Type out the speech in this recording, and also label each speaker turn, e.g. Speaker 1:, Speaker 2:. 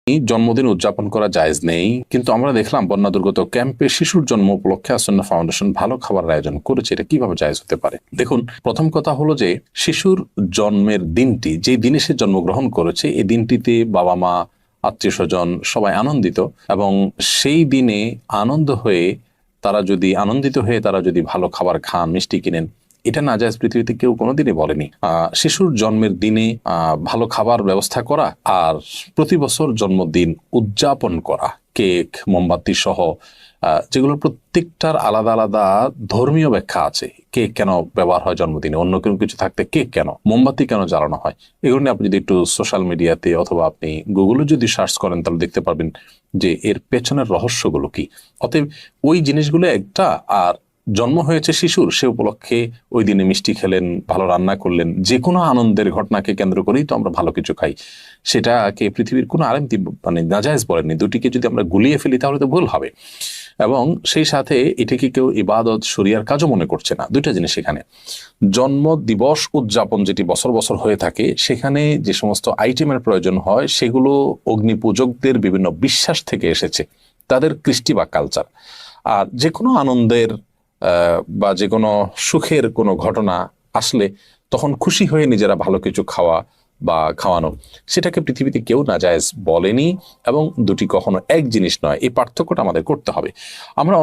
Speaker 1: জন্মদিন উদযাপন করা জায়েজ নেই, কিন্তু আমরা দেখলাম বন্যা দুর্গত ক্যাম্পে শিশুর জন্ম উপলক্ষে আসন্না ফাউন্ডেশন ভালো খাবার আয়োজন করেছে। এটা কিভাবে জায়েজ হতে পারে? দেখুন, প্রথম কথা হলো যে শিশুর জন্মের দিনটি, যে দিনে সে জন্মগ্রহণ করেছে, এই দিনটিতে বাবা মা আত্মীয় স্বজন সবাই আনন্দিত, এবং সেই দিনে আনন্দিত হয়ে তারা যদি ভালো খাবার খান, মিষ্টি কিনেন, এটা নাজায়েজ পৃথিবীতে কেউ কোনোদিনই বলেনি। শিশুর জন্মের দিনে ভালো খাবার ব্যবস্থা করা আর প্রতি বছর জন্মদিন উদযাপন করা, কেক, মোমবাতি সহ, যেগুলোর প্রত্যেকটার আলাদা আলাদা ধর্মীয় ব্যাখ্যা আছে। কেক কেন ব্যবহার হয় জন্মদিনে, অন্য কোনো কিছু থাকতে কেক কেন, মোমবাতি কেন জ্বালানো হয়, এগুলো নিয়ে আপনি যদি একটু সোশ্যাল মিডিয়াতে অথবা আপনি গুগলে যদি সার্চ করেন, তাহলে দেখতে পারবেন যে এর পেছনের রহস্যগুলো কি। অতএব ওই জিনিসগুলো একটা, আর জন্ম হয়েছে শিশুর, সে উপলক্ষে ওই দিনে মিষ্টি খেলেন, ভালো রান্না করলেন, যে কোনো আনন্দের ঘটনাকে কেন্দ্র করেই তো আমরা ভালো কিছু খাই। সেটাকে পৃথিবীর কোনো আলেম নাজায়েজ বলেননি। দুটিকে যদি আমরা গুলিয়ে ফেলি তাহলে তো ভুল হবে, এবং সেই সাথে এটাকে কেউ ইবাদত শরিয়ার কাজও মনে করছে না। দুইটা জিনিস এখানে। জন্ম দিবস উদযাপন যেটি বছর বছর হয়ে থাকে, সেখানে যে সমস্ত আইটেমের প্রয়োজন হয় সেগুলো অগ্নি পূজকদের বিভিন্ন বিশ্বাস থেকে এসেছে, তাদের কৃষ্টি বা কালচার। আর যে কোনো আনন্দের বা যে কোনো সুখের কোনো ঘটনা আসলে তখন খুশি হয়ে নিজেরা ভালো কিছু খাওয়া বা খাওয়ানো, সেটাকে পৃথিবীতে কেউ নাজায়েজ বলেনি, এবং দুটি কখনো এক জিনিস নয়। এই পার্থক্যটা আমাদের করতে হবে। আমরা